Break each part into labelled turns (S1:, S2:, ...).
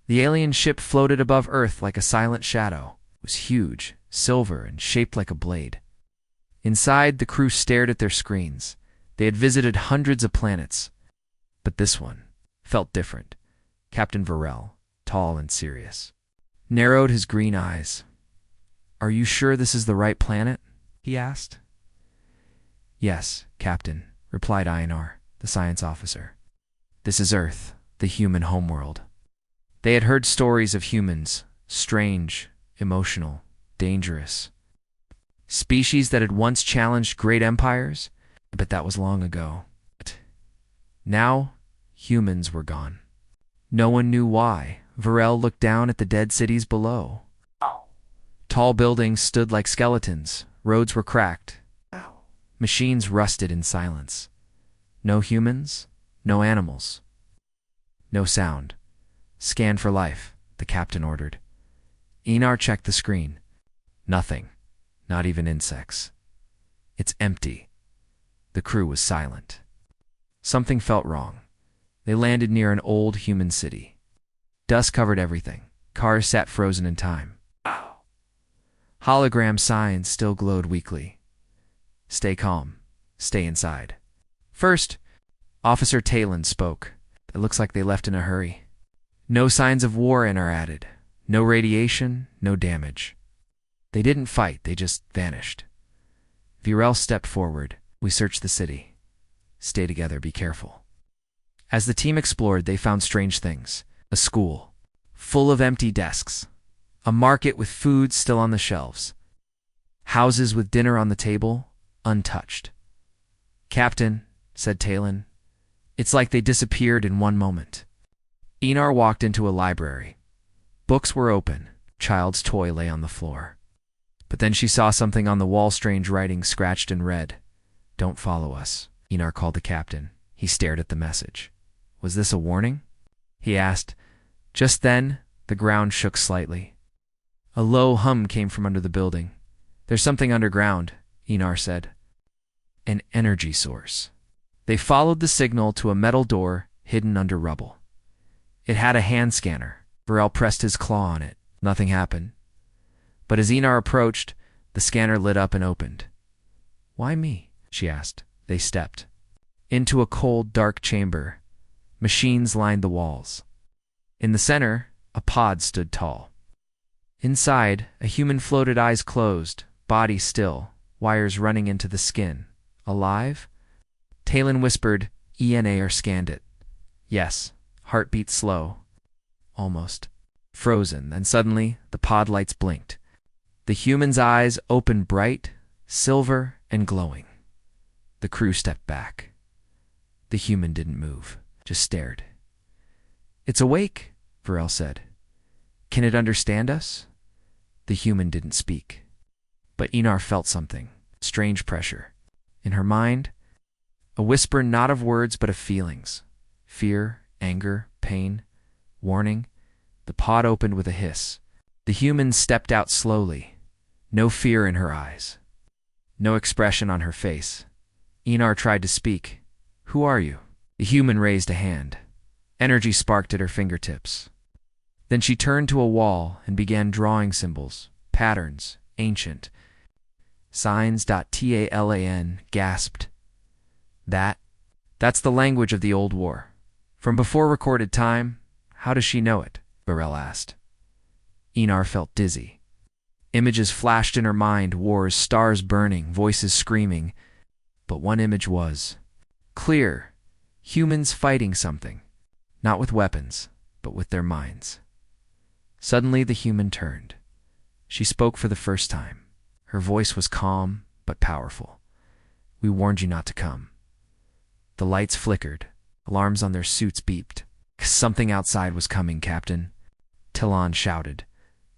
S1: The alien ship floated above Earth like a silent shadow. It was huge, silver, and shaped like a blade. Inside, the crew stared at their screens. They had visited hundreds of planets. But this one felt different. Captain Varel, tall and serious, narrowed his green eyes. "Are you sure this is the right planet?" he asked. "Yes, Captain," replied Einar, the science officer. "This is Earth, the human homeworld." They had heard stories of humans, strange, emotional, dangerous. Species that had once challenged great empires, but that was long ago. Now, humans were gone. No one knew why. Varel looked down at the dead cities below. Tall buildings stood like skeletons. Roads were cracked. Machines rusted in silence. No humans, no animals. No sound. "Scan for life," the captain ordered. Einar checked the screen. Nothing. Not even insects. "It's empty." The crew was silent. Something felt wrong. They landed near an old human city. Dust covered everything. Cars sat frozen in time. Hologram signs still glowed weakly. "Stay calm. Stay inside." First, Officer Talon spoke. "It looks like they left in a hurry." "No signs of war," Einar added. "No radiation, no damage." "They didn't fight, they just vanished." Varel stepped forward. "We searched the city. Stay together, be careful." As the team explored, they found strange things. A school, full of empty desks. A market with food still on the shelves. Houses with dinner on the table, untouched. "Captain," said Talon, "it's like they disappeared in one moment." Einar walked into a library. Books were open. Child's toy lay on the floor. But then she saw something on the wall, strange writing scratched in red. "Don't follow us," Einar called the captain. He stared at the message. "Was this a warning?" he asked. Just then, the ground shook slightly. A low hum came from under the building. "There's something underground," Einar said. "An energy source." They followed the signal to a metal door hidden under rubble. It had a hand scanner. Varel pressed his claw on it. Nothing happened. But as Einar approached, the scanner lit up and opened. "Why me?" she asked. They stepped into a cold, dark chamber. Machines lined the walls. In the center, a pod stood tall. Inside, a human floated, eyes closed, body still, wires running into the skin. Alive? Talon whispered. Einar scanned it. Yes. Heartbeat slow. Almost. Frozen. Then suddenly, the pod lights blinked. The human's eyes opened bright, silver, and glowing. The crew stepped back. The human didn't move, just stared. "It's awake," Varel said. "Can it understand us?" The human didn't speak. But Einar felt something, strange pressure. In her mind, a whisper not of words but of feelings. Fear, anger, pain, warning. The pod opened with a hiss. The human stepped out slowly. No fear in her eyes. No expression on her face. Einar tried to speak. "Who are you?" The human raised a hand. Energy sparked at her fingertips. Then she turned to a wall and began drawing symbols, patterns, ancient. Signs.Talan gasped. That's the language of the old war. From before recorded time. How does she know it? Varel asked. Einar felt dizzy. Images flashed in her mind, wars, stars burning, voices screaming. But one image was clear. Humans fighting something. Not with weapons, but with their minds. Suddenly the human turned. She spoke for the first time. Her voice was calm, but powerful. "We warned you not to come." The lights flickered. Alarms on their suits beeped. "Something outside was coming, Captain," Talon shouted.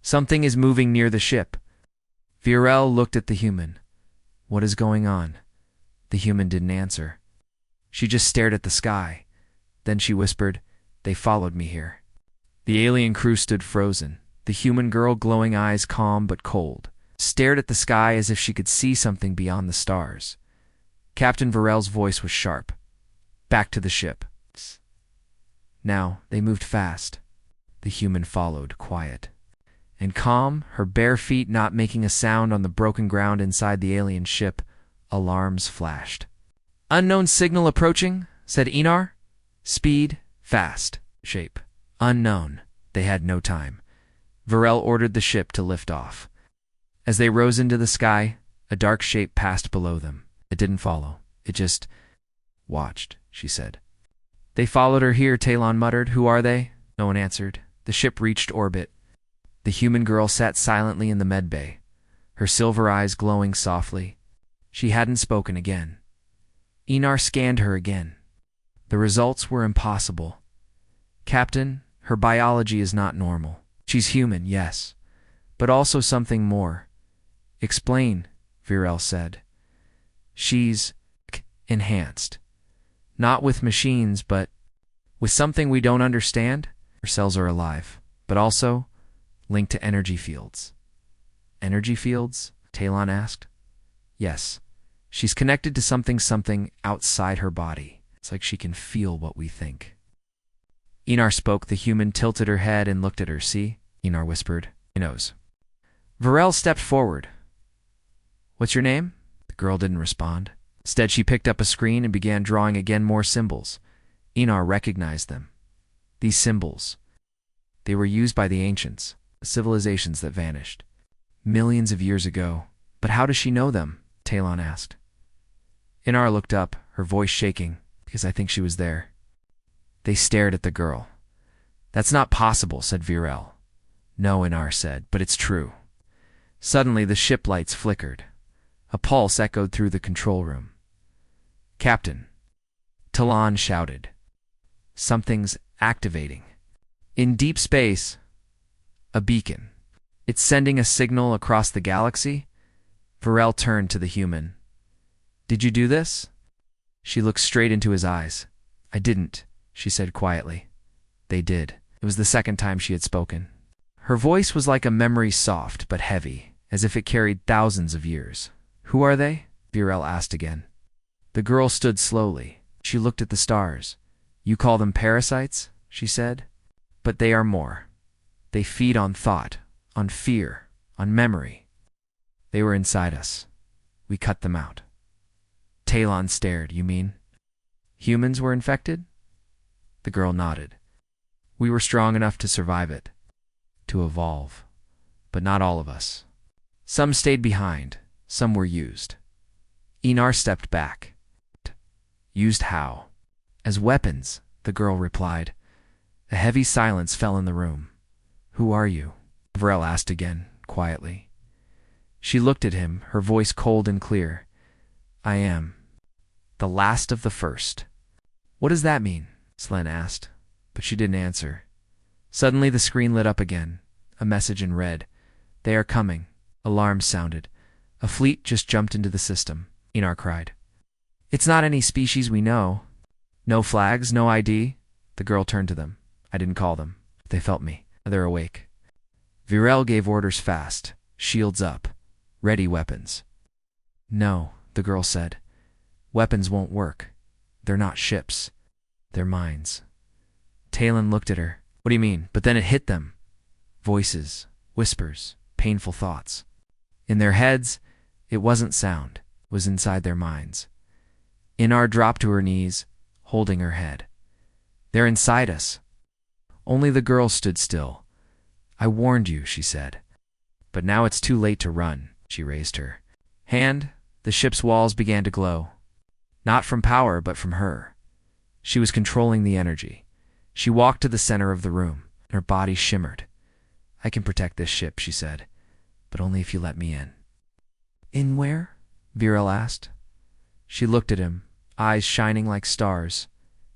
S1: "Something is moving near the ship." Varel looked at the human. "What is going on?" The human didn't answer. She just stared at the sky. Then she whispered, "They followed me here." The alien crew stood frozen. The human girl, glowing eyes calm but cold, stared at the sky as if she could see something beyond the stars. Captain Varel's voice was sharp. "Back to the ship." Now, they moved fast. The human followed, quiet and calm, her bare feet not making a sound on the broken ground inside the alien ship. Alarms flashed. "Unknown signal approaching," said Enar. "Speed, fast, shape, unknown." They had no time. Varel ordered the ship to lift off. As they rose into the sky, a dark shape passed below them. It didn't follow. It just watched, she said. "They followed her here," Talon muttered. "Who are they?" No one answered. The ship reached orbit. The human girl sat silently in the medbay, her silver eyes glowing softly. She hadn't spoken again. Enar scanned her again. The results were impossible. "Captain, her biology is not normal. She's human, yes, but also something more." "Explain," Virel said. "She's enhanced. Not with machines, but with something we don't understand. Her cells are alive, but also linked to energy fields." "Energy fields?" Talon asked. "Yes. She's connected to something outside her body. It's like she can feel what we think." Enar spoke. The human tilted her head and looked at her. "See?" Enar whispered. "He knows." Varel stepped forward. "What's your name?" The girl didn't respond. Instead, she picked up a screen and began drawing again more symbols. Enar recognized them. These symbols, they were used by the ancients, the civilizations that vanished millions of years ago. "But how does she know them?" Talon asked. Enar looked up, her voice shaking, "Because I think she was there." They stared at the girl. "That's not possible," said Virel. "No," Enar said, "but it's true." Suddenly, the ship lights flickered. A pulse echoed through the control room. "Captain," Talon shouted. "Something's activating. In deep space, a beacon. It's sending a signal across the galaxy." Varel turned to the human. "Did you do this?" She looked straight into his eyes. "I didn't," she said quietly. "They did." It was the second time she had spoken. Her voice was like a memory, soft but heavy, as if it carried thousands of years. "Who are they?" Virel asked again. The girl stood slowly. She looked at the stars. "You call them parasites," she said. "But they are more. They feed on thought, on fear, on memory. They were inside us. We cut them out." Talon stared. "You mean humans were infected?" The girl nodded. "We were strong enough to survive it, to evolve. But not all of us. Some stayed behind. Some were used." Enar stepped back. "Used how?" "As weapons," the girl replied. A heavy silence fell in the room. "Who are you?" Varel asked again, quietly. She looked at him, her voice cold and clear. "I am the last of the first." "What does that mean?" Slen asked, but she didn't answer. Suddenly the screen lit up again, a message in red. "They are coming." Alarms sounded. "A fleet just jumped into the system," Enar cried. "It's not any species we know." "No flags, no ID?" The girl turned to them. "I didn't call them. They felt me. They're awake." Virel gave orders fast. "Shields up. Ready weapons." "No," the girl said. "Weapons won't work. They're not ships. They're minds." Talon looked at her. "What do you mean?" But then it hit them. Voices, whispers, painful thoughts. In their heads, it wasn't sound. It was inside their minds. Enar dropped to her knees, holding her head. "They're inside us." Only the girl stood still. "I warned you," she said. "But now it's too late to run." She raised her hand. The ship's walls began to glow. Not from power, but from her. She was controlling the energy. She walked to the center of the room, and her body shimmered. "I can protect this ship," she said, "but only if you let me in." "In where?" Virel asked. She looked at him, eyes shining like stars.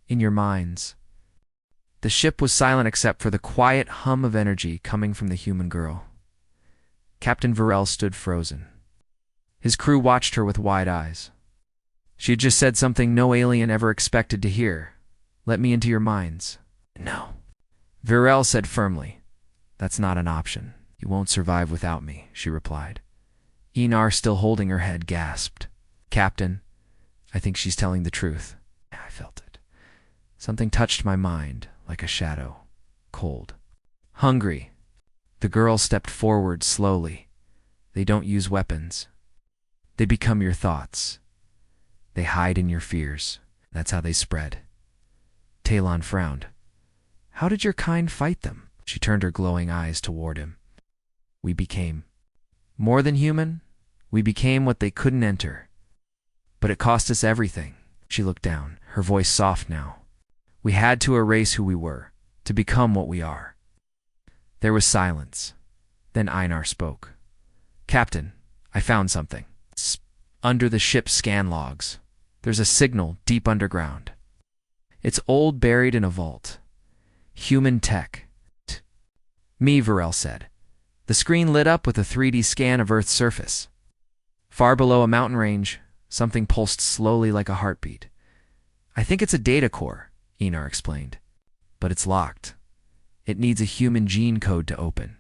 S1: "In your minds." The ship was silent except for the quiet hum of energy coming from the human girl. Captain Virel stood frozen. His crew watched her with wide eyes. She had just said something no alien ever expected to hear. "Let me into your minds." "No." Virel said firmly. "That's not an option. You won't survive without me," she replied. Enar, still holding her head, gasped. "Captain, I think she's telling the truth." I felt it. Something touched my mind, like a shadow, cold. Hungry. The girl stepped forward slowly. They don't use weapons. They become your thoughts. They hide in your fears. That's how they spread. Talon frowned. How did your kind fight them? She turned her glowing eyes toward him. We became more than human. We became what they couldn't enter. But it cost us everything. She looked down, her voice soft now. We had to erase who we were, to become what we are. There was silence. Then Einar spoke. Captain, I found something. Under the ship's scan logs. There's a signal deep underground. It's old, buried in a vault. Human tech. Me, Varel said. The screen lit up with a 3D scan of Earth's surface. Far below a mountain range, something pulsed slowly like a heartbeat. I think it's a data core, Einar explained. But it's locked. It needs a human gene code to open.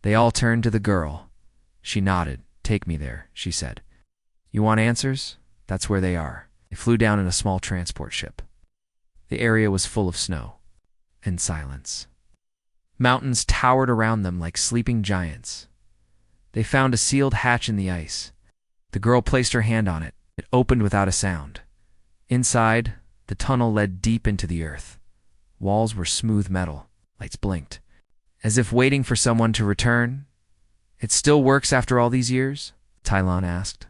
S1: They all turned to the girl. She nodded. Take me there, she said. You want answers? That's where they are. They flew down in a small transport ship. The area was full of snow and silence. Mountains towered around them like sleeping giants. They found a sealed hatch in the ice. The girl placed her hand on it. It opened without a sound. Inside, the tunnel led deep into the earth. Walls were smooth metal. Lights blinked. As if waiting for someone to return. It still works after all these years? Talon asked.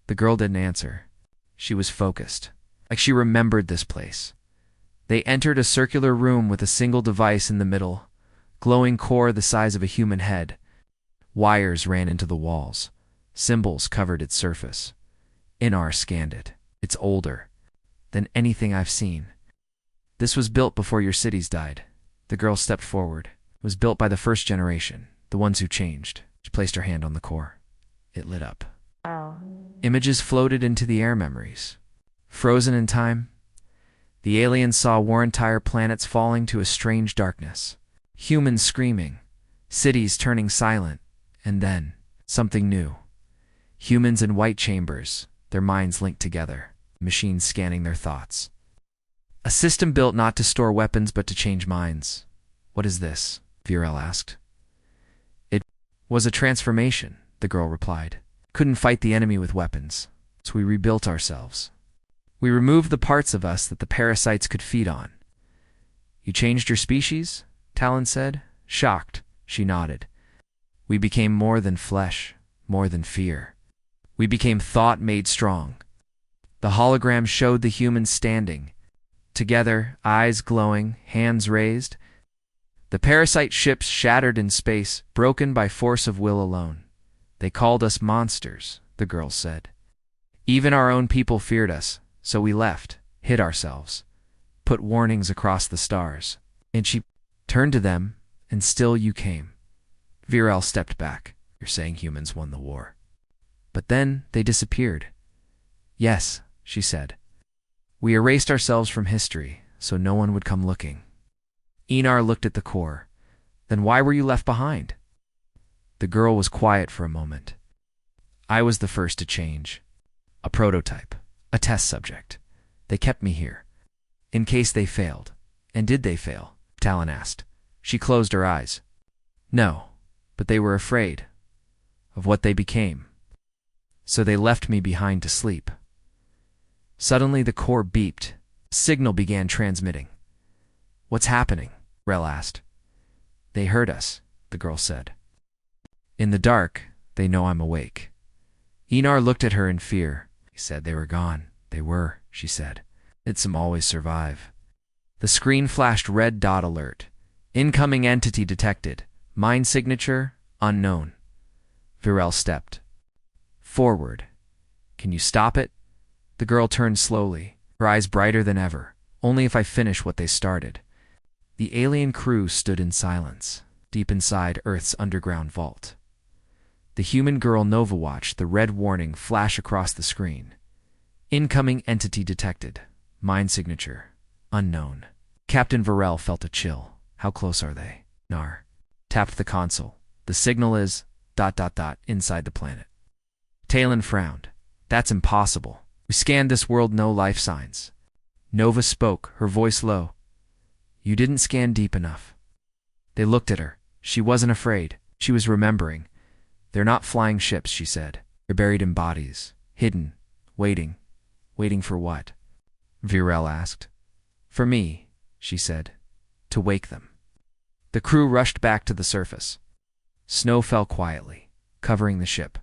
S1: The girl didn't answer. She was focused, like she remembered this place. They entered a circular room with a single device in the middle, glowing core the size of a human head. Wires ran into the walls. Symbols covered its surface. Einar scanned it. It's older than anything I've seen. This was built before your cities died. The girl stepped forward. It was built by the first generation, the ones who changed. She placed her hand on the core. It lit up.
S2: Oh.
S1: Images floated into the air, memories. Frozen in time, the aliens saw war entire planets falling to a strange darkness. Humans screaming, cities turning silent, and then something new. Humans in white chambers, their minds linked together, machines scanning their thoughts. A system built not to store weapons but to change minds. What is this? Virel asked. It was a transformation, the girl replied. Couldn't fight the enemy with weapons, so we rebuilt ourselves. We removed the parts of us that the parasites could feed on. You changed your species? Talon said. Shocked, she nodded. We became more than flesh, more than fear. We became thought made strong. The hologram showed the humans standing, together, eyes glowing, hands raised. The parasite ships shattered in space, broken by force of will alone. They called us monsters, the girl said. Even our own people feared us, so we left, hid ourselves, put warnings across the stars. And she turned to them, and still you came. Virel stepped back. You're saying humans won the war. But then they disappeared. Yes, she said. We erased ourselves from history, so no one would come looking. Einar looked at the core. Then why were you left behind? The girl was quiet for a moment. I was the first to change. A prototype. A test subject. They kept me here. In case they failed. And did they fail? Talon asked. She closed her eyes. No, but they were afraid of what they became. So they left me behind to sleep. Suddenly the core beeped. A signal began transmitting. What's happening? Rel asked. They heard us, the girl said. In the dark, they know I'm awake. Einar looked at her in fear. He said they were gone. They were, she said. It's some always survive. The screen flashed red dot alert. Incoming entity detected. Mind signature, unknown. Virel stepped forward. Can you stop it? The girl turned slowly, her eyes brighter than ever. Only if I finish what they started. The alien crew stood in silence, deep inside Earth's underground vault. The human girl Nova watched the red warning flash across the screen. Incoming entity detected. Mind signature. Unknown. Captain Virel felt a chill. How close are they? Nar tapped the console. The signal is ... inside the planet. Talon frowned. That's impossible. We scanned this world, no life signs. Nova spoke, her voice low. You didn't scan deep enough. They looked at her. She wasn't afraid. She was remembering. They're not flying ships, she said. They're buried in bodies, hidden, waiting. Waiting for what? Virel asked. For me, she said, to wake them. The crew rushed back to the surface. Snow fell quietly, covering the ship.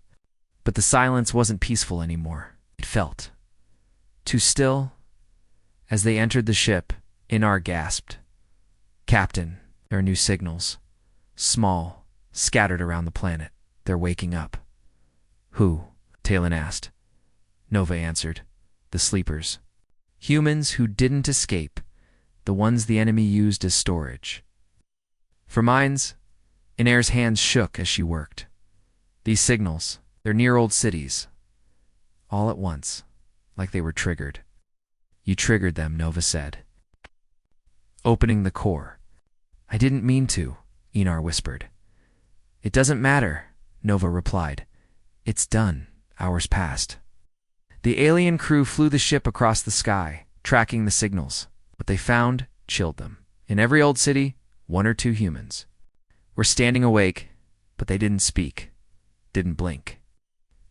S1: But the silence wasn't peaceful anymore. It felt too still. As they entered the ship, Inar gasped. Captain, there are new signals. Small, scattered around the planet. They're waking up. Who? Talon asked. Nova answered. The sleepers. Humans who didn't escape. The ones the enemy used as storage. For mines, Inar's hands shook as she worked. These signals, they're near old cities. All at once, like they were triggered. You triggered them, Nova said. Opening the core. I didn't mean to, Inar whispered. It doesn't matter, Nova replied. It's done. Hours passed. The alien crew flew the ship across the sky, tracking the signals. What they found chilled them. In every old city, 1 or 2 humans were standing awake, but they didn't speak, didn't blink.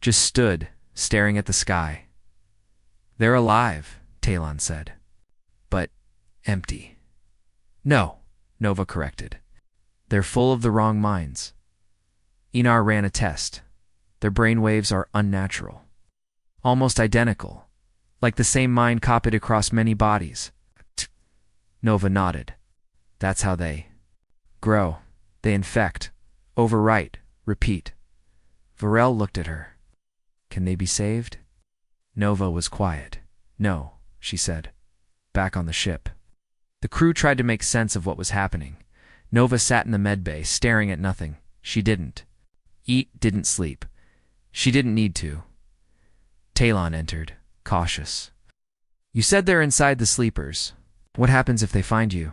S1: Just stood, staring at the sky. They're alive, Talon said. But empty. No, Nova corrected. They're full of the wrong minds. Inar ran a test. Their brainwaves are unnatural. Almost identical, like the same mind copied across many bodies. Nova nodded. That's how they grow. They infect, overwrite, repeat. Virel looked at her. Can they be saved? Nova was quiet. No, she said. Back on the ship. The crew tried to make sense of what was happening. Nova sat in the medbay, staring at nothing. She didn't eat, didn't sleep. She didn't need to. Talon entered, cautious. You said they're inside the sleepers. What happens if they find you?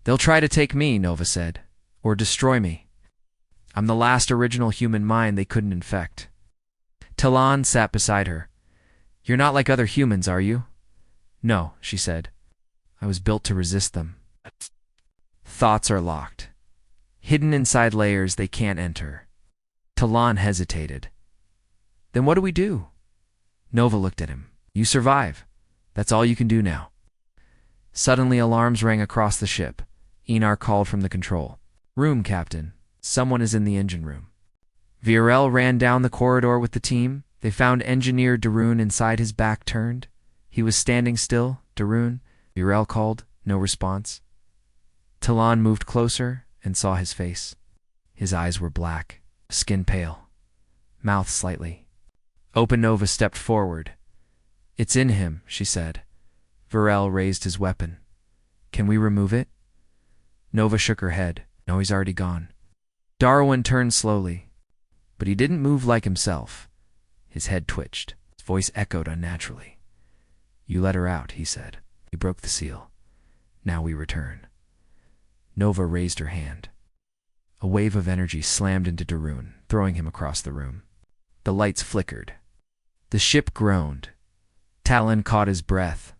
S1: They'll try to take me, Nova said, or destroy me. I'm the last original human mind they couldn't infect. Talon sat beside her. You're not like other humans, are you? No, she said. I was built to resist them. Thoughts are locked, hidden inside layers they can't enter. Talon hesitated. Then what do we do? Nova looked at him. You survive. That's all you can do now. Suddenly alarms rang across the ship. Inar called from the control. Room, Captain. Someone is in the engine room. Virel ran down the corridor with the team. They found Engineer Darun inside, his back turned. He was standing still. Darun, Virel called. No response. Talon moved closer and saw his face. His eyes were black, skin pale, mouth slightly. Open Nova stepped forward. It's in him, she said. Virel raised his weapon. Can we remove it? Nova shook her head. No, he's already gone. Darwin turned slowly, but he didn't move like himself. His head twitched. His voice echoed unnaturally. You let her out, he said. He broke the seal. Now we return. Nova raised her hand. A wave of energy slammed into Darun, throwing him across the room. The lights flickered. The ship groaned. Talon caught his breath.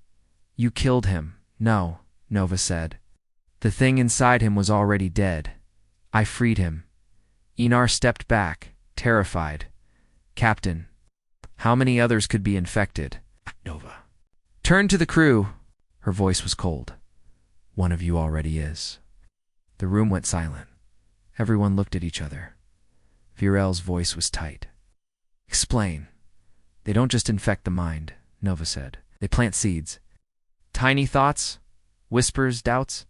S1: You killed him. No, Nova said. The thing inside him was already dead. I freed him. Inar stepped back, terrified. Captain, how many others could be infected? Nova. Turn to the crew. Her voice was cold. One of you already is. The room went silent. Everyone looked at each other. Virel's voice was tight. Explain. They don't just infect the mind, Nova said. They plant seeds. Tiny thoughts, whispers, doubts.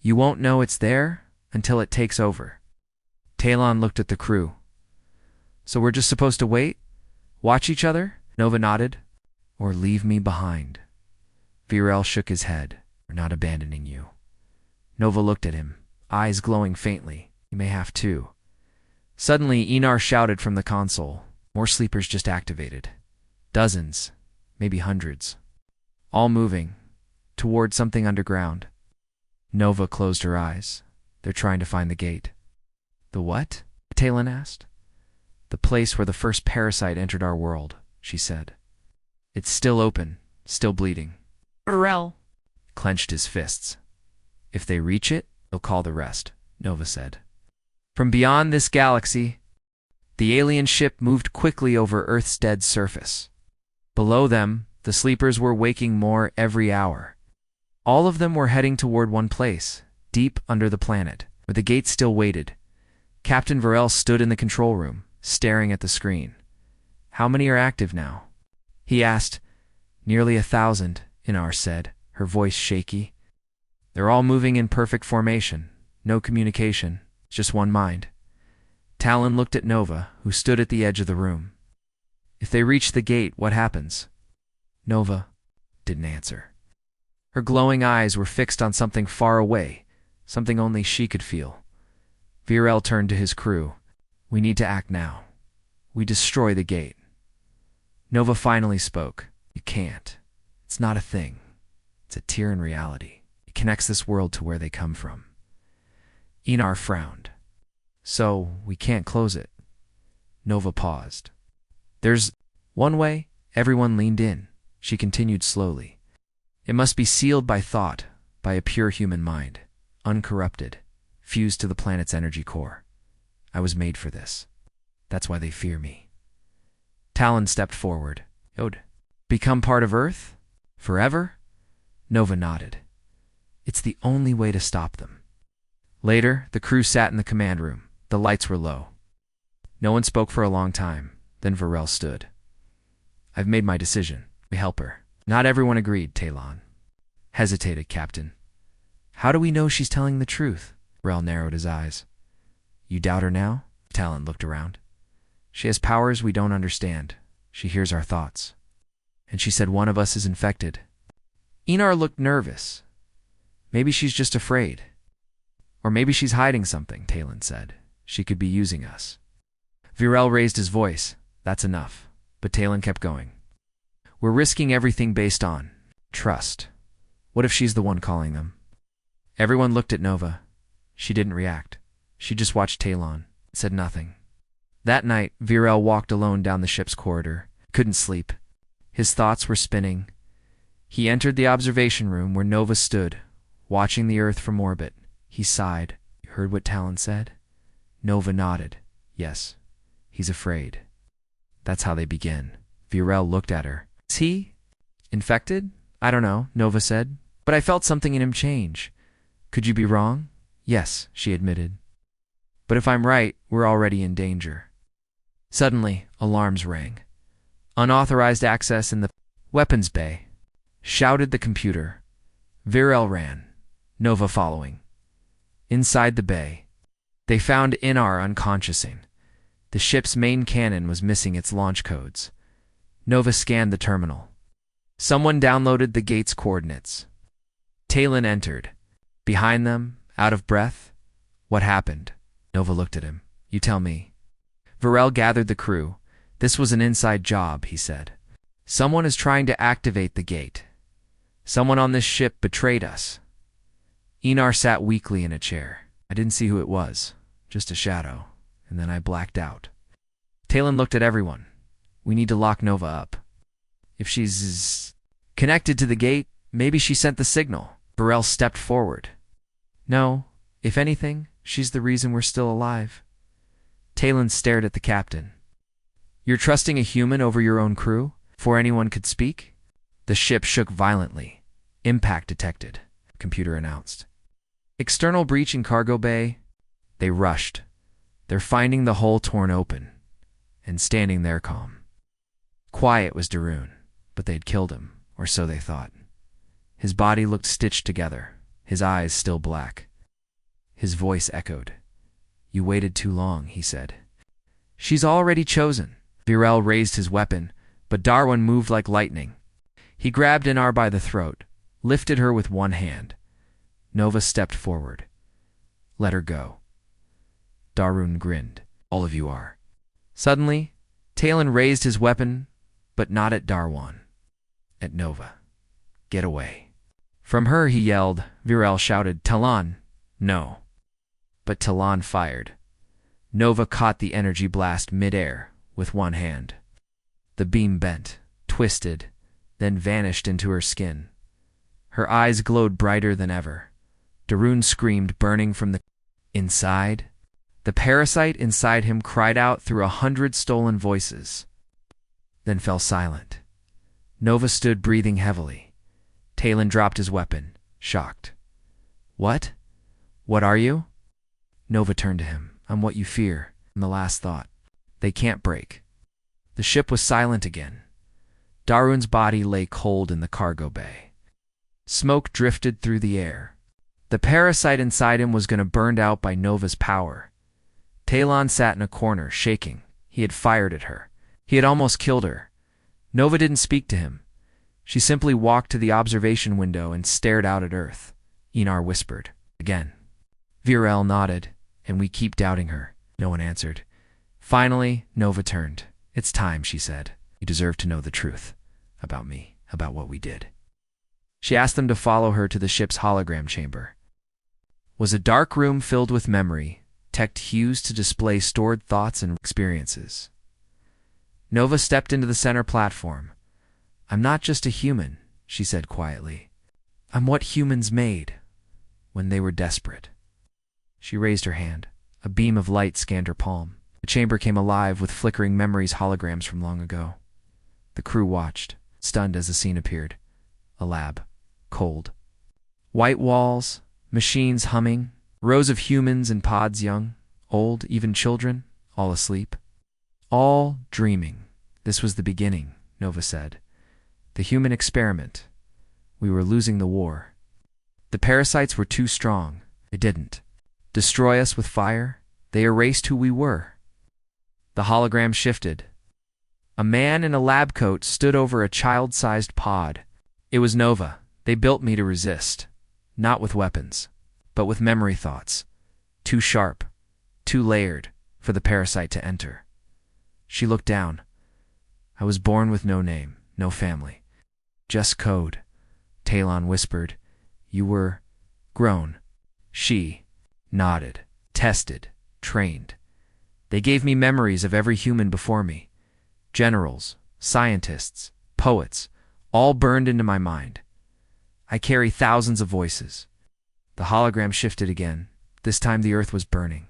S1: You won't know it's there until it takes over. Talon looked at the crew. So we're just supposed to wait? Watch each other? Nova nodded. Or leave me behind. Virel shook his head. We're not abandoning you. Nova looked at him, eyes glowing faintly. You may have to. Suddenly, Inar shouted from the console. More sleepers just activated. Dozens, maybe hundreds. All moving toward something underground. Nova closed her eyes. They're trying to find the gate. The what? Talon asked. The place where the first parasite entered our world, she said. It's still open, still bleeding. Virel clenched his fists. If they reach it, they'll call the rest. Nova said. From beyond this galaxy, the alien ship moved quickly over Earth's dead surface. Below them, the sleepers were waking more every hour. All of them were heading toward one place, deep under the planet, where the gate still waited. Captain Varel stood in the control room, staring at the screen. How many are active now? He asked. Nearly 1,000, Inar said, her voice shaky. They're all moving in perfect formation. No communication, just one mind. Talon looked at Nova, who stood at the edge of the room. If they reach the gate, what happens? Nova didn't answer. Her glowing eyes were fixed on something far away, something only she could feel. Virel turned to his crew. We need to act now. We destroy the gate. Nova finally spoke. You can't. It's not a thing. It's a tear in reality. It connects this world to where they come from. Inar frowned. So, we can't close it. Nova paused. There's one way. Everyone leaned in. She continued slowly. It must be sealed by thought, by a pure human mind, uncorrupted, fused to the planet's energy core. I was made for this. That's why they fear me. Talon stepped forward. Yod, become part of Earth? Forever? Nova nodded. It's the only way to stop them. Later, the crew sat in the command room. The lights were low. No one spoke for a long time. Then Varel stood. I've made my decision. We help her. Not everyone agreed, Talon hesitated, Captain. How do we know she's telling the truth? Varel narrowed his eyes. You doubt her now? Talon looked around. She has powers we don't understand. She hears our thoughts. And she said one of us is infected. Inar looked nervous. Maybe she's just afraid. Or maybe she's hiding something, Talon said. She could be using us. Virel raised his voice. That's enough. But Talon kept going. We're risking everything based on trust. What if she's the one calling them? Everyone looked at Nova. She didn't react. She just watched Talon, said nothing. That night, Virel walked alone down the ship's corridor. Couldn't sleep. His thoughts were spinning. He entered the observation room where Nova stood, watching the Earth from orbit. He sighed. You heard what Talon said? Nova nodded. Yes. He's afraid. That's how they begin. Virel looked at her. Is he infected? I don't know, Nova said. But I felt something in him change. Could you be wrong? Yes, she admitted. But if I'm right, we're already in danger. Suddenly, alarms rang. Unauthorized access in the weapons bay. Shouted the computer. Virel ran, Nova following. Inside the bay, they found Inar unconsciousing. The ship's main cannon was missing its launch codes. Nova scanned the terminal. Someone downloaded the gate's coordinates. Talon entered. Behind them, out of breath. What happened? Nova looked at him. You tell me. Varel gathered the crew. This was an inside job, he said. Someone is trying to activate the gate. Someone on this ship betrayed us. Inar sat weakly in a chair. I didn't see who it was. Just a shadow. And then I blacked out. Talon looked at everyone. We need to lock Nova up. If she's connected to the gate, maybe she sent the signal. Varel stepped forward. No, if anything, she's the reason we're still alive. Talon stared at the captain. You're trusting a human over your own crew? Before anyone could speak? The ship shook violently. Impact detected, the computer announced. External breach in cargo bay. They rushed. They're finding the hole torn open. And standing there calm. Quiet was Darun, but they'd killed him, or so they thought. His body looked stitched together, his eyes still black. His voice echoed. You waited too long, he said. She's already chosen. Virel raised his weapon, but Darwin moved like lightning. He grabbed Inar by the throat, lifted her with one hand. Nova stepped forward. Let her go. Darun grinned. All of you are. Suddenly, Talon raised his weapon, but not at Darwan. At Nova. Get away. From her, he yelled. Virel shouted, Talon, no. But Talon fired. Nova caught the energy blast midair with one hand. The beam bent, twisted, then vanished into her skin. Her eyes glowed brighter than ever. Darun screamed, burning from the Inside, the parasite inside him cried out through 100 stolen voices, then fell silent. Nova stood breathing heavily. Talon dropped his weapon, shocked. What? What are you? Nova turned to him. I'm what you fear, and the last thought. They can't break. The ship was silent again. Darun's body lay cold in the cargo bay. Smoke drifted through the air. The parasite inside him was going to burn out by Nova's power. Talon sat in a corner, shaking. He had fired at her. He had almost killed her. Nova didn't speak to him. She simply walked to the observation window and stared out at Earth. Enar whispered. Again. Virel nodded. And we keep doubting her. No one answered. Finally, Nova turned. It's time, she said. You deserve to know the truth. About me. About what we did. She asked them to follow her to the ship's hologram chamber. Was a dark room filled with memory, teched hues to display stored thoughts and experiences. Nova stepped into the center platform. I'm not just a human, she said quietly. I'm what humans made when they were desperate. She raised her hand. A beam of light scanned her palm. The chamber came alive with flickering memories, holograms from long ago. The crew watched, stunned as the scene appeared. A lab. Cold. White walls, machines humming, rows of humans in pods, young, old, even children, all asleep. All dreaming. This was the beginning, Nova said. The human experiment. We were losing the war. The parasites were too strong. They didn't destroy us with fire. They erased who we were. The hologram shifted. A man in a lab coat stood over a child-sized pod. It was Nova. They built me to resist. Not with weapons, but with memory thoughts. Too sharp, too layered for the parasite to enter. She looked down. I was born with no name, no family. Just code. Talon whispered. You were grown. She nodded. Tested. Trained. They gave me memories of every human before me. Generals, scientists, poets, all burned into my mind. I carry thousands of voices. The hologram shifted again. This time the earth was burning.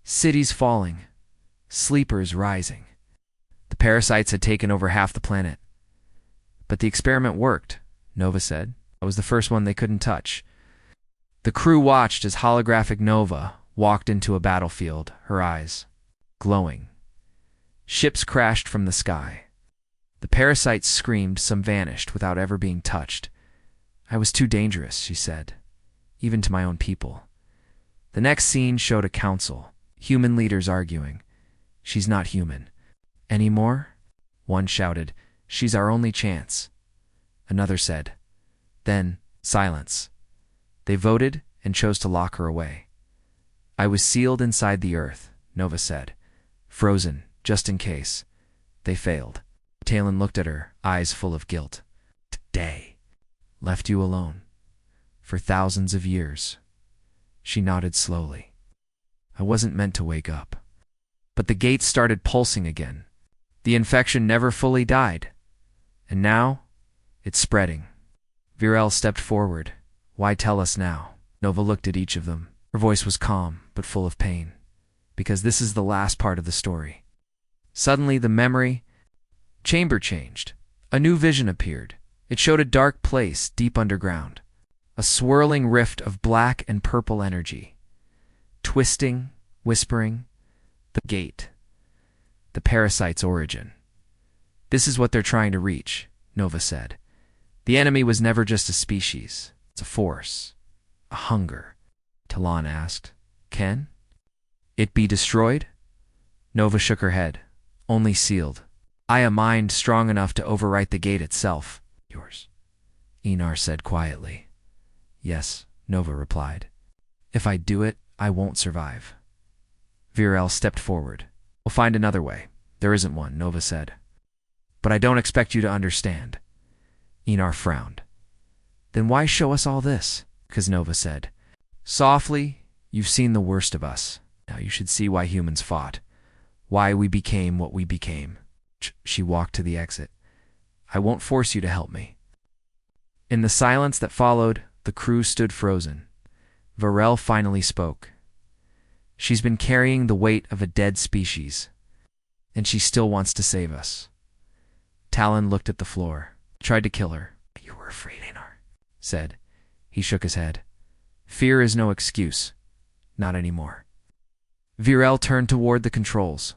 S1: Cities falling. Sleepers rising. The parasites had taken over half the planet. But the experiment worked, Nova said. I was the first one they couldn't touch. The crew watched as holographic Nova walked into a battlefield, her eyes glowing. Ships crashed from the sky. The parasites screamed, some vanished without ever being touched. I was too dangerous, she said, even to my own people. The next scene showed a council, human leaders arguing. She's not human. Anymore? One shouted, she's our only chance. Another said. Then, silence. They voted and chose to lock her away. I was sealed inside the earth, Nova said. Frozen, just in case. They failed. Talon looked at her, eyes full of guilt. Today. Left you alone. For thousands of years. She nodded slowly. I wasn't meant to wake up. But the gates started pulsing again. The infection never fully died. And now, it's spreading. Virel stepped forward. Why tell us now? Nova looked at each of them. Her voice was calm, but full of pain. Because this is the last part of the story. Suddenly, the memory chamber changed. A new vision appeared. It showed a dark place deep underground. A swirling rift of black and purple energy. Twisting, whispering. The gate. The parasite's origin. This is what they're trying to reach, Nova said. The enemy was never just a species. It's a force. A hunger. Talon asked. Can it be destroyed? Nova shook her head. Only sealed. A mind strong enough to overwrite the gate itself. Yours. Enar said quietly. Yes, Nova replied. If I do it, I won't survive. Virel stepped forward. We'll find another way. There isn't one, Nova said. But I don't expect you to understand. Enar frowned. Then why show us all this? Because Nova said. Softly, you've seen the worst of us. Now you should see why humans fought. Why we became what we became. She walked to the exit. I won't force you to help me. In the silence that followed, the crew stood frozen. Virel finally spoke. She's been carrying the weight of a dead species, and she still wants to save us. Talon looked at the floor, tried to kill her. You were afraid, Einar said. He shook his head. Fear is no excuse. Not anymore. Virel turned toward the controls.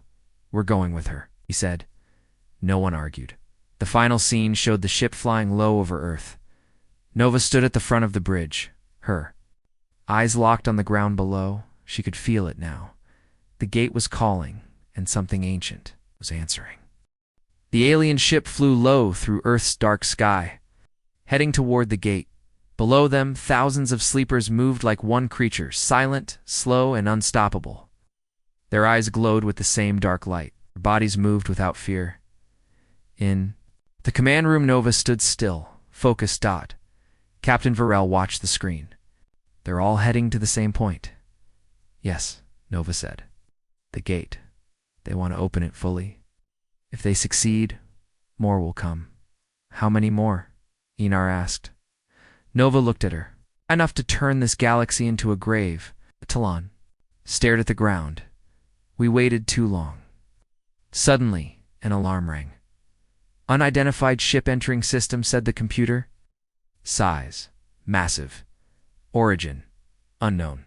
S1: We're going with her, he said. No one argued. The final scene showed the ship flying low over Earth. Nova stood at the front of the bridge, her eyes locked on the ground below. She could feel it now. The gate was calling, and something ancient was answering. The alien ship flew low through Earth's dark sky, heading toward the gate. Below them, thousands of sleepers moved like one creature, silent, slow, and unstoppable. Their eyes glowed with the same dark light. Their bodies moved without fear. In the command room, Nova stood still, focused. Captain Virel watched the screen. They're all heading to the same point. Yes, Nova said. The gate. They want to open it fully. If they succeed, more will come. How many more? Einar asked. Nova looked at her. Enough to turn this galaxy into a grave. Talon stared at the ground. We waited too long. Suddenly, an alarm rang. Unidentified ship entering system, said the computer. Size, massive. Origin, unknown.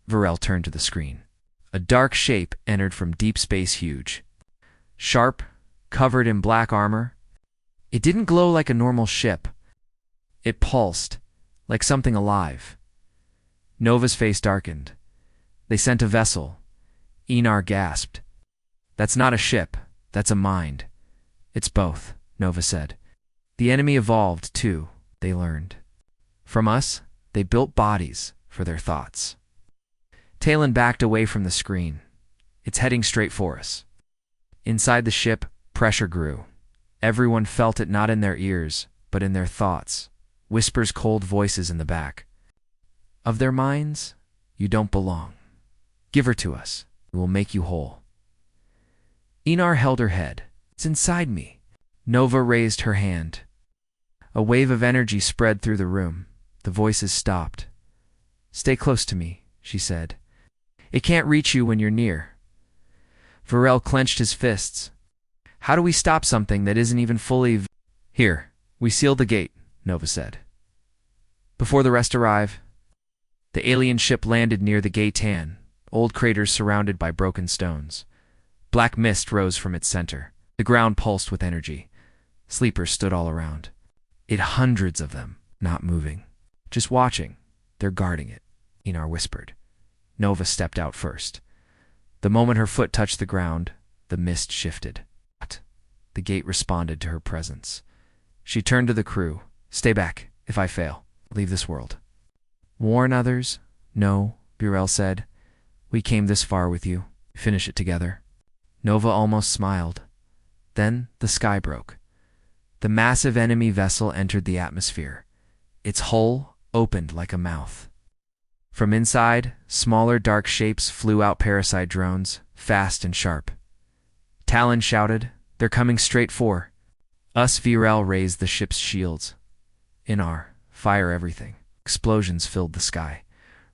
S1: Virel turned to the screen. A dark shape entered from deep space, huge. Sharp, covered in black armor. It didn't glow like a normal ship. It pulsed, like something alive. Nova's face darkened. They sent a vessel. Einar gasped. That's not a ship, that's a mind. It's both, Nova said. The enemy evolved, too, they learned. From us, they built bodies for their thoughts. Talon backed away from the screen. It's heading straight for us. Inside the ship, pressure grew. Everyone felt it, not in their ears, but in their thoughts. Whispers, cold voices in the back. Of their minds, you don't belong. Give her to us. We will make you whole. Einar held her head. It's inside me. Nova raised her hand. A wave of energy spread through the room. The voices stopped. Stay close to me, she said. It can't reach you when you're near. Virel clenched his fists. How do we stop something that isn't even fully... Here, we sealed the gate, Nova said. Before the rest arrive, the alien ship landed near the gate-tan, old craters surrounded by broken stones. Black mist rose from its center. The ground pulsed with energy. Sleepers stood all around. Hundreds of them, not moving. Just watching. They're guarding it, Einar whispered. Nova stepped out first. The moment her foot touched the ground, the mist shifted. The gate responded to her presence. She turned to the crew. Stay back. If I fail, leave this world. Warn others? No, Virel said. We came this far with you. Finish it together. Nova almost smiled. Then the sky broke. The massive enemy vessel entered the atmosphere. Its hull opened like a mouth. From inside, smaller dark shapes flew out, parasite drones, fast and sharp. Talon shouted, They're coming straight for us. Virel raised the ship's shields. Einar, fire everything. Explosions filled the sky.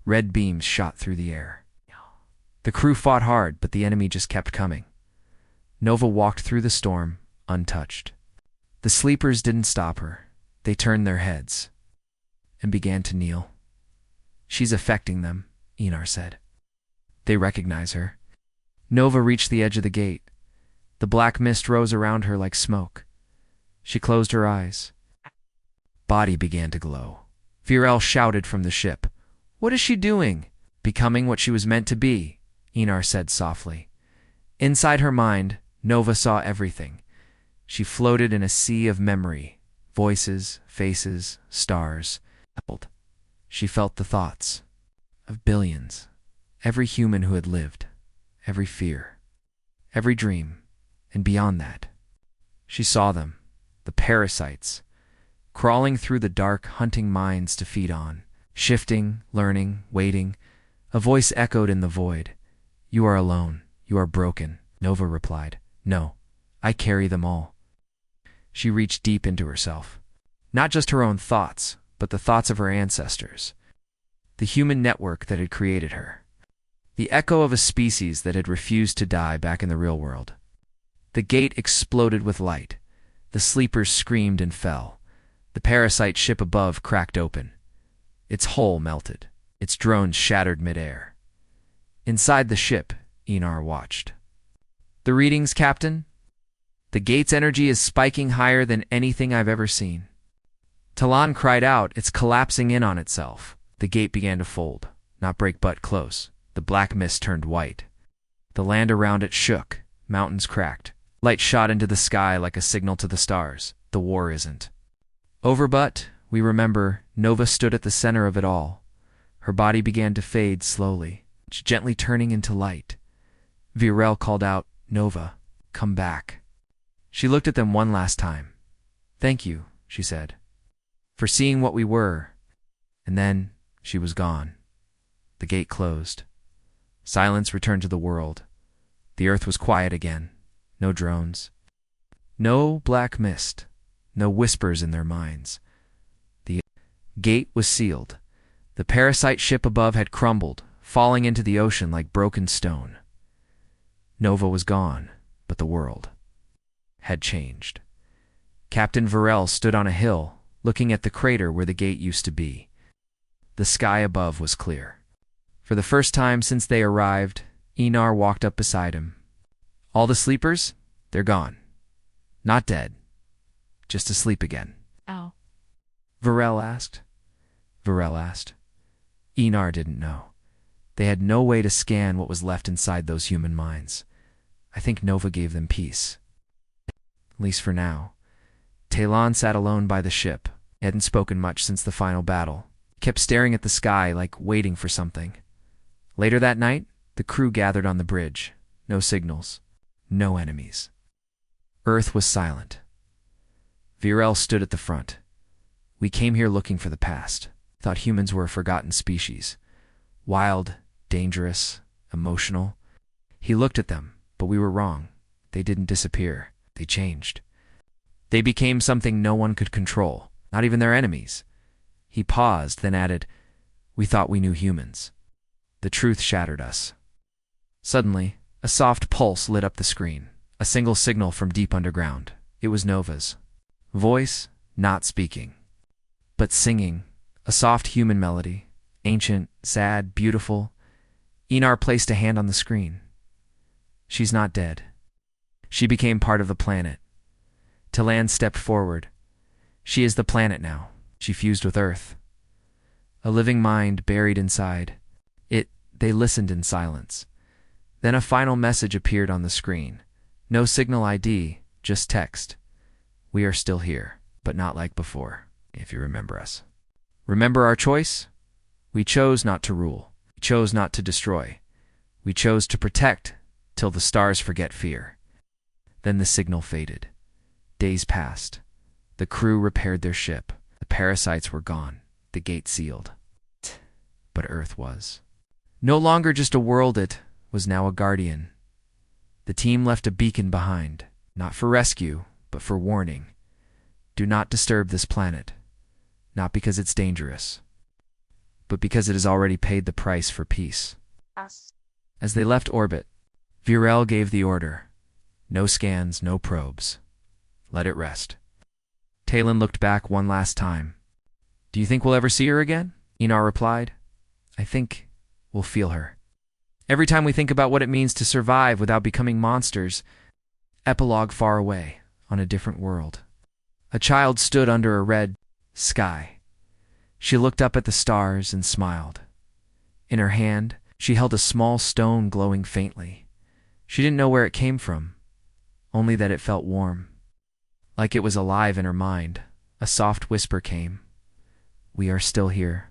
S1: Red beams shot through the air. The crew fought hard, but the enemy just kept coming. Nova walked through the storm, untouched. The sleepers didn't stop her. They turned their heads and began to kneel. She's affecting them, Einar said. They recognize her. Nova reached the edge of the gate. The black mist rose around her like smoke. She closed her eyes. Body began to glow. Virel shouted from the ship. What is she doing? Becoming what she was meant to be, Einar said softly. Inside her mind, Nova saw everything. She floated in a sea of memory, voices, faces, stars. She felt the thoughts of billions, every human who had lived, every fear, every dream, and beyond that. She saw them, the parasites, crawling through the dark, hunting minds to feed on, shifting, learning, waiting. A voice echoed in the void. You are alone. You are broken. Nova replied. No, I carry them all. She reached deep into herself. Not just her own thoughts, but the thoughts of her ancestors. The human network that had created her. the echo of a species that had refused to die back in the real world. The gate exploded with light. The sleepers screamed and fell. The parasite ship above cracked open. Its hull melted. Its drones shattered midair. Inside the ship, Enar watched. "The readings, Captain? The gate's energy is spiking higher than anything I've ever seen." Talon cried out, "It's collapsing in on itself." The gate began to fold, not break but close. The black mist turned white. The land around it shook. Mountains cracked. Light shot into the sky like a signal to the stars. The war isn't over, but, we remember, Nova stood at the center of it all. Her body began to fade slowly, gently turning into light. Virel called out, "Nova, come back." She looked at them one last time. "Thank you," she said, "for seeing what we were." And then she was gone. The gate closed. Silence returned to the world. The earth was quiet again. No drones. No black mist. No whispers in their minds. The gate was sealed. The parasite ship above had crumbled, falling into the ocean like broken stone. Nova was gone, but the world had changed. Captain Virel stood on a hill, looking at the crater where the gate used to be. The sky above was clear. For the first time since they arrived, Enar walked up beside him. "All the sleepers? They're gone. Not dead. Just asleep again."
S2: Ow.
S1: Virel asked. Enar didn't know. They had no way to scan what was left inside those human minds. I think Nova gave them peace. At least for now. Talon sat alone by the ship. He hadn't spoken much since the final battle. He kept staring at the sky like waiting for something. Later that night, the crew gathered on the bridge. No signals. No enemies. Earth was silent. Virel stood at the front. "We came here looking for the past. Thought humans were a forgotten species. Wild, dangerous, emotional." He looked at them, but we were wrong. They didn't disappear. They changed. They became something no one could control, not even their enemies. He paused, then added, "We thought we knew humans." The truth shattered us. Suddenly, a soft pulse lit up the screen, a single signal from deep underground. It was Nova's voice, not speaking, but singing, a soft human melody, ancient, sad, beautiful. Enar placed a hand on the screen. "She's not dead. She became part of the planet." Talon stepped forward. "She is the planet now. She fused with Earth. A living mind buried inside. They listened in silence. Then a final message appeared on the screen. No signal ID, just text. "We are still here, but not like before, if you remember us. Remember our choice? We chose not to rule. We chose not to destroy. We chose to protect till the stars forget fear." Then the signal faded. Days passed. The crew repaired their ship. The parasites were gone. The gate sealed. But Earth was no longer just a world, it was now a guardian. The team left a beacon behind, not for rescue, but for warning. Do not disturb this planet, not because it's dangerous, but because it has already paid the price for peace.
S2: Us.
S1: As they left orbit, Virel gave the order. No scans, no probes. Let it rest. Talon looked back one last time. "Do you think we'll ever see her again?" Enar replied. "I think we'll feel her. Every time we think about what it means to survive without becoming monsters." Epilogue far away, on a different world. A child stood under a red sky. She looked up at the stars and smiled. In her hand, she held a small stone glowing faintly. She didn't know where it came from, only that it felt warm. Like it was alive in her mind, a soft whisper came. "We are still here."